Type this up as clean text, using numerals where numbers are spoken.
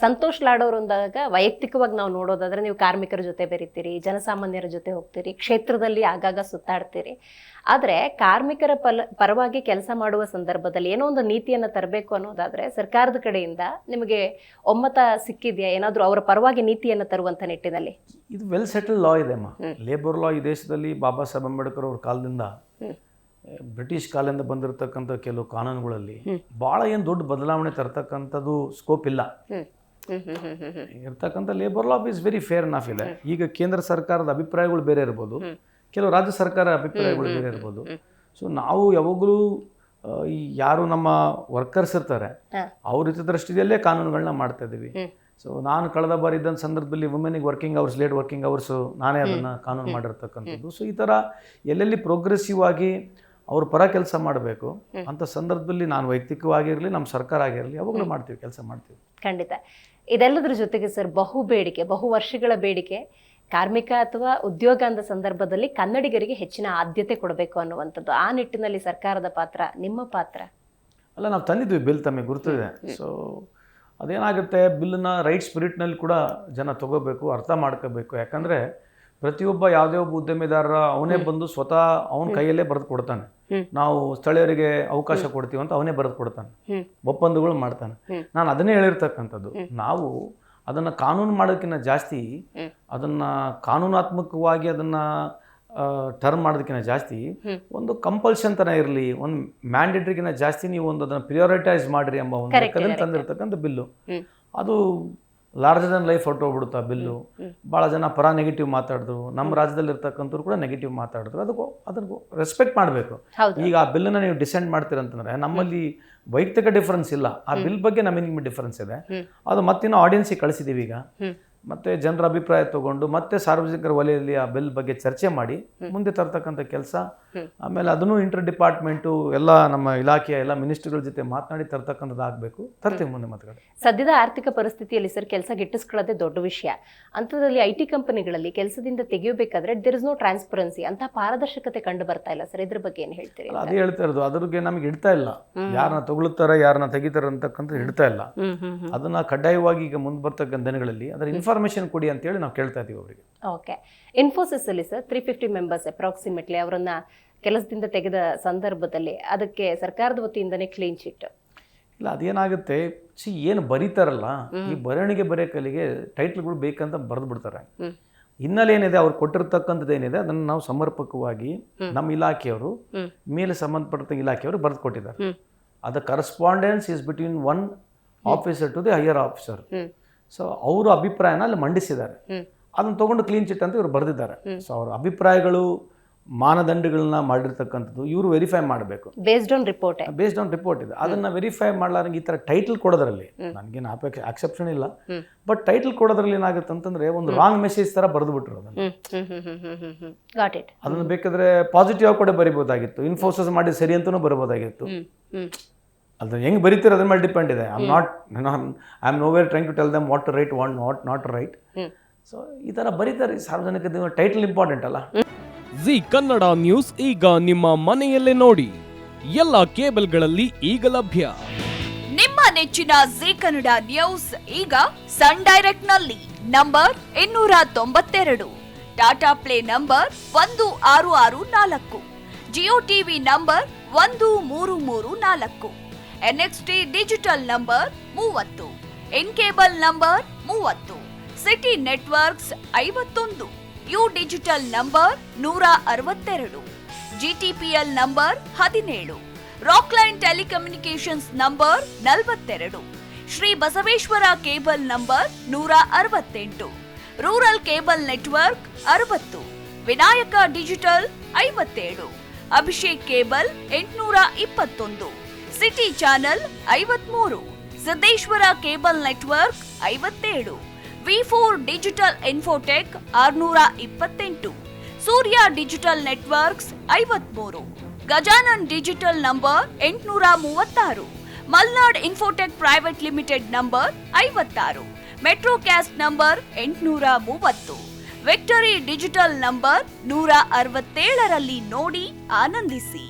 ಸಂತೋಷ್ ಲಾಡ್ ಅವರು ಅಂದಾಗ ವೈಯಕ್ತಿಕವಾಗಿ ನಾವು ನೋಡೋದಾದ್ರೆ ನೀವು ಕಾರ್ಮಿಕರ ಜೊತೆ ಬೆರಿತೀರಿ, ಜನಸಾಮಾನ್ಯರ ಜೊತೆ ಹೋಗ್ತೀರಿ, ಕ್ಷೇತ್ರದಲ್ಲಿ ಆಗಾಗ ಸುತ್ತಾಡ್ತೀರಿ. ಆದರೆ ಕಾರ್ಮಿಕರ ಪರವಾಗಿ ಕೆಲಸ ಮಾಡುವ ಸಂದರ್ಭದಲ್ಲಿ ಏನೋ ಒಂದು ನೀತಿಯನ್ನು ತರಬೇಕು ಅನ್ನೋದಾದ್ರೆ ಸರ್ಕಾರದ ಕಡೆಯಿಂದ ನಿಮಗೆ ಒಮ್ಮತ ಸಿಕ್ಕಿದೆಯಾ? ಏನಾದರೂ ಅವರ ಪರವಾಗಿ ನೀತಿಯನ್ನು ತರುವಂಥ ನಿಟ್ಟಿನಲ್ಲಿ? ಇದು ವೆಲ್ ಸೆಟಲ್ಡ್ ಲಾ ಇದೆ ಅಮ್ಮ. ಲೇಬರ್ ಲಾ ಈ ದೇಶದಲ್ಲಿ ಬಾಬಾ ಸಾಹೇಬ್ ಅಂಬೇಡ್ಕರ್ ಅವ್ರ ಕಾಲದಿಂದ, ಬ್ರಿಟಿಷ್ ಕಾಲದಿಂದ ಬಂದಿರತಕ್ಕಂಥ ಕೆಲವು ಕಾನೂನುಗಳಲ್ಲಿ ಭಾಳ ಏನು ದೊಡ್ಡ ಬದಲಾವಣೆ ತರ್ತಕ್ಕಂಥದ್ದು ಸ್ಕೋಪ್ ಇಲ್ಲ. ಇರ್ತಕ್ಕಂಥ labour law is very fair enough ಇದೆ. ಈಗ ಕೇಂದ್ರ ಸರ್ಕಾರದ ಅಭಿಪ್ರಾಯಗಳು ಬೇರೆ ಇರ್ಬೋದು, ಕೆಲವು ರಾಜ್ಯ ಸರ್ಕಾರ ಅಭಿಪ್ರಾಯಗಳು ಬೇರೆ ಇರ್ಬೋದು. ಸೊ ನಾವು ಯಾವಾಗಲೂ ಈ ಯಾರು ನಮ್ಮ ವರ್ಕರ್ಸ್ ಇರ್ತಾರೆ ಅವ್ರ ಹಿತದೃಷ್ಟಿಯಲ್ಲೇ ಕಾನೂನುಗಳನ್ನ ಮಾಡ್ತಾ ಇದ್ದೀವಿ. ಸೊ ನಾನು ಕಳೆದ ಬಾರಿ ಇದ್ದಂಥ ಸಂದರ್ಭದಲ್ಲಿ ವುಮೆನಿಗೆ working hours, late working hours ನಾನೇ ಅದನ್ನು ಕಾನೂನು ಮಾಡಿರ್ತಕ್ಕಂಥದ್ದು. ಸೊ ಈ ಥರ ಎಲ್ಲೆಲ್ಲಿ ಪ್ರೋಗ್ರೆಸಿವ್ ಆಗಿ ಅವ್ರ ಪರ ಕೆಲಸ ಮಾಡಬೇಕು ಅಂತ ಸಂದರ್ಭದಲ್ಲಿ ನಾನು ವೈಯಕ್ತಿಕವಾಗಿರಲಿ, ನಮ್ಮ ಸರ್ಕಾರ ಆಗಿರಲಿ, ಯಾವಾಗಲೂ ಮಾಡ್ತೀವಿ, ಕೆಲಸ ಮಾಡ್ತೀವಿ. ಖಂಡಿತ. ಇದೆಲ್ಲದರ ಜೊತೆಗೆ ಸರ್, ಬಹು ವರ್ಷಗಳ ಬೇಡಿಕೆ ಕಾರ್ಮಿಕ ಅಥವಾ ಉದ್ಯೋಗ ಅಂದ ಸಂದರ್ಭದಲ್ಲಿ ಕನ್ನಡಿಗರಿಗೆ ಹೆಚ್ಚಿನ ಆದ್ಯತೆ ಕೊಡಬೇಕು ಅನ್ನುವಂಥದ್ದು. ಆ ನಿಟ್ಟಿನಲ್ಲಿ ಸರ್ಕಾರದ ಪಾತ್ರ, ನಿಮ್ಮ ಪಾತ್ರ? ಅಲ್ಲ, ನಾವು ತಂದಿದ್ವಿ ಬಿಲ್, ತಮಗೆ ಗುರುತಿದೆ. ಸೊ ಅದೇನಾಗುತ್ತೆ, ಬಿಲ್ಲನ್ನ ರೈಟ್ ಸ್ಪಿರಿಟ್ನಲ್ಲಿ ಕೂಡ ಜನ ತಗೋಬೇಕು, ಅರ್ಥ ಮಾಡ್ಕೋಬೇಕು. ಯಾಕಂದರೆ ಪ್ರತಿಯೊಬ್ಬ ಯಾವುದೇ ಒಬ್ಬ ಉದ್ಯಮಿದಾರ ಅವನೇ ಬಂದು ಸ್ವತಃ ಅವನ ಕೈಯಲ್ಲೇ ಬರೆದು ಕೊಡ್ತಾನೆ. ನಾವು ಸ್ಥಳೀಯರಿಗೆ ಅವಕಾಶ ಕೊಡ್ತೀವಿ ಅಂತ ಅವನೇ ಬರೆದು ಕೊಡ್ತಾನೆ, ಒಪ್ಪಂದಗಳು ಮಾಡ್ತಾನೆ. ನಾನು ಅದನ್ನೇ ಹೇಳಿರ್ತಕ್ಕಂಥದ್ದು. ನಾವು ಅದನ್ನು ಕಾನೂನು ಮಾಡೋದಕ್ಕಿಂತ ಜಾಸ್ತಿ, ಅದನ್ನು ಕಾನೂನಾತ್ಮಕವಾಗಿ ಅದನ್ನು ಟರ್ಮ್ ಮಾಡೋದಕ್ಕಿಂತ ಜಾಸ್ತಿ ಒಂದು ಕಂಪಲ್ಷನ್ ಥರ ಇರಲಿ, ಒಂದು ಮ್ಯಾಂಡೇಟ್ರಿಗಿಂತ ಜಾಸ್ತಿ ನೀವು ಒಂದು ಅದನ್ನು ಪ್ರಿಯಾರಿಟೈಸ್ ಮಾಡಿರಿ ಎಂಬ ಒಂದು ಲೆಕ್ಕದಲ್ಲಿ ತಂದಿರ್ತಕ್ಕಂಥ ಬಿಲ್ಲು. ಅದು ಲಾರ್ಜರ್ ದನ್ ಲೈಫ್ ಹೊರಟೋಗ್ಬಿಡುತ್ತೆ ಆ ಬಿಲ್ಲು. ಭಾಳ ಜನ ಪರ ನೆಗೆಟಿವ್ ಮಾತಾಡಿದ್ರು, ನಮ್ಮ ರಾಜ್ಯದಲ್ಲಿ ಇರ್ತಕ್ಕಂಥವ್ರು ಕೂಡ ನೆಗೆಟಿವ್ ಮಾತಾಡಿದ್ರು. ಅದಕ್ಕೂ ರೆಸ್ಪೆಕ್ಟ್ ಮಾಡಬೇಕು. ಈಗ ಆ ಬಿಲ್ಲನ್ನು ನೀವು ಡಿಸೆಂಡ್ ಮಾಡ್ತೀರಂತಂದ್ರೆ ನಮ್ಮಲ್ಲಿ ವೈಯಕ್ತಿಕ ಡಿಫರೆನ್ಸ್ ಇಲ್ಲ, ಆ ಬಿಲ್ ಬಗ್ಗೆ ನಮಗೆ ಡಿಫರೆನ್ಸ್ ಇದೆ. ಅದು ಮತ್ತಿನ್ನೂ ಆಡಿಯನ್ಸಿಗೆ ಕಳಿಸಿದ್ದೀವಿ. ಈಗ ಮತ್ತೆ ಜನರ ಅಭಿಪ್ರಾಯ ತಗೊಂಡು ಮತ್ತೆ ಸಾರ್ವಜನಿಕರ ವಲಯದಲ್ಲಿ ಆ ಬಿಲ್ ಬಗ್ಗೆ ಚರ್ಚೆ ಮಾಡಿ ಮುಂದೆ ತರ್ತಕ್ಕಂಥ ಕೆಲಸ. ಆಮೇಲೆ ಅದನ್ನು ಇಂಟರ್ ಡಿಪಾರ್ಟ್ಮೆಂಟು ಎಲ್ಲ ನಮ್ಮ ಇಲಾಖೆಯ ಎಲ್ಲ ಮಿನಿಸ್ಟ್ರಿಗಳ ಜೊತೆ ಮಾತನಾಡಿ ತರ್ತಕ್ಕಂಥದ್ದು ಆಗಬೇಕು. ತರ್ತೀವಿ ಮುಂದೆ ಮಾತುಗಳು. ಸದ್ಯದ ಆರ್ಥಿಕ ಪರಿಸ್ಥಿತಿಯಲ್ಲಿ ಸರ್ ಕೆಲಸ ಗಿಟ್ಟಿಸ್ಕೊಳ್ಳೋದೇ ದೊಡ್ಡ ವಿಷಯ. ಅಂಥದ್ರಲ್ಲಿ IT ಕಂಪನಿಗಳಲ್ಲಿ ಕೆಲಸದಿಂದ ತೆಗೆಯಬೇಕಾದ್ರೆ ದೇರ್ ಇಸ್ ನೋ ಟ್ರಾನ್ಸ್ಪರೆನ್ಸಿ, ಅಂತ ಪಾರದರ್ಶಕತೆ ಕಂಡು ಬರ್ತಾ ಇಲ್ಲ ಸರ್. ಇದ್ರ ಬಗ್ಗೆ ಏನು ಹೇಳ್ತೀರಿ? ಅದೇ ಹೇಳ್ತಾ ಇರೋದು, ಅದ್ರಿಗೆ ನಮಗೆ ಇಡ್ತಾ ಇಲ್ಲ. ಯಾರನ್ನ ತಗೊಳ್ತಾರೆ, ಯಾರನ್ನ ತೆಗಿತಾರೆ ಅಂತಕ್ಕಂಥ ಇಡ್ತಾ ಇಲ್ಲ. ಅದನ್ನ ಕಡ್ಡಾಯವಾಗಿ ಈಗ ಮುಂದೆ ಬರ್ತಕ್ಕಂಥ ದಿನಗಳಲ್ಲಿ ಅದರ ಇನ್ಫಾರ್ಮೇಶನ್ ಕೊಡಿ ಅಂತೇಳಿ ನಾವು ಕೇಳ್ತಾ ಇದೀವಿ ಅವರಿಗೆ. ಓಕೆ. ಇನ್ಫೋಸಿಸ್ ಅಲ್ಲಿ ಸರ್ 350 ಮೆಂಬರ್ಸ್ ಅಪ್ರಾಕ್ಸಿಮೇಟ್ಲಿ ಅವರನ್ನ ಕೆಲಸದಿಂದ ತೆಗೆದ ಸಂದರ್ಭದಲ್ಲಿ ಅದಕ್ಕೆ ಸರ್ಕಾರದ ವತಿಯಿಂದನೇ ಕ್ಲೀನ್ ಚಿಟ್ ಇಲ್ಲ. ಅದೇನಾಗುತ್ತೆ, ಏನು ಬರೀತಾರಲ್ಲ, ಈ ಬರವಣಿಗೆ ಬರೆಯಕಲಿಗೆ ಟೈಟ್ಲ್ಗಳು ಬೇಕಂತ ಬರೆದು ಬಿಡ್ತಾರೆ. ಹಿನ್ನೆಲೆ ಏನಿದೆ, ಅವ್ರು ಕೊಟ್ಟಿರ್ತಕ್ಕಂಥದ್ದು ಏನಿದೆ ಅದನ್ನು ನಾವು ಸಮರ್ಪಕವಾಗಿ ನಮ್ಮ ಇಲಾಖೆಯವರು, ಮೇಲೆ ಸಂಬಂಧಪಟ್ಟ ಇಲಾಖೆಯವರು ಬರೆದು ಕೊಟ್ಟಿದ್ದಾರೆ. ಅದ correspondence is between one officer to the higher officer. So ಅವರ ಅಭಿಪ್ರಾಯನ ಅಲ್ಲಿ ಮಂಡಿಸಿದ್ದಾರೆ. ಅದನ್ನು ತೊಗೊಂಡು ಕ್ಲೀನ್ ಚಿಟ್ ಅಂತ ಇವರು ಬರೆದಿದ್ದಾರೆ. ಸೊ ಅವ್ರ ಅಭಿಪ್ರಾಯಗಳು, ಮಾನದಂಡಗಳನ್ನ ಮಾಡಿರ್ತಕ್ಕಂಥದ್ದು ಇವರು ವೆರಿಫೈ ಮಾಡಬೇಕು. ಬೇಸ್ಡ್ ಆನ್ ರಿಪೋರ್ಟ್ ಇದೆ. ಅದನ್ನ ವೆರಿಫೈ ಮಾಡಲಾರಂಗೆ ಈ ಥರ ಟೈಟಲ್ ಕೊಡೋದ್ರಲ್ಲಿ ನನಗೇನು ಆಕ್ಷೇಪಣೆ ಇಲ್ಲ. ಬಟ್ ಟೈಟಲ್ ಕೊಡೋದ್ರಲ್ಲಿ ಏನಾಗುತ್ತೆ ಅಂತಂದ್ರೆ ಒಂದು ರಾಂಗ್ ಮೆಸೇಜ್ ತರ ಬರೆದು ಬಿಟ್ರು. ಅದನ್ನ ಬೇಕಾದ್ರೆ ಪಾಸಿಟಿವ್ ಆಗಿ ಕೂಡ ಬರಿಬೋದಾಗಿತ್ತು, ಇನ್ಫೋಸಿಸ್ ಮಾಡಿ ಸರಿ ಅಂತಲೂ ಬರಬಹುದಾಗಿತ್ತು. ಅದು ಹೆಂಗೆ ಬರೀತೀರ ಅದ್ರ ಮೇಲೆ ಡಿಪೆಂಡ್ ಇದೆ. I am nowhere trying to tell them what to write, what not to write. So ಈ ಥರ ಬರೀತಾರೆ. ಸಾರ್ವಜನಿಕ ಟೈಟಲ್ ಇಂಪಾರ್ಟೆಂಟ್ ಅಲ್ಲ. ಜಿ ಕನ್ನಡ ನ್ಯೂಸ್ ಈಗ ನಿಮ್ಮ ಮನೆಯಲ್ಲೇ ನೋಡಿ, ಎಲ್ಲ ಕೇಬಲ್ಗಳಲ್ಲಿ ಈಗ ಲಭ್ಯ. ನಿಮ್ಮ ನೆಚ್ಚಿನ ಜಿ ಕನ್ನಡ ನ್ಯೂಸ್ ಈಗ ಸನ್ ಡೈರೆಕ್ಟ್ ನಲ್ಲಿ number 292, Tata play number 1664, Jio TV number 1334, NXT digital number 30, in cable number 30, city networks 51, U digital number 162, GTPL number 17, Rockline telecommunications number 42, Shri Basaveshwara cable number 168, rural cable network 60, Vinayaka digital 57, Abhishek cable 821, city channel 53, Siddeshwara cable network 57, V4 digital Infotech 628, Surya digital networks 53, Gajanan digital number 836, Malnad Infotech private limited number 56, Metrocast number 830, Victory Digital number 167ರಲ್ಲಿ ನೋಡಿ ಆನಂದಿಸಿ.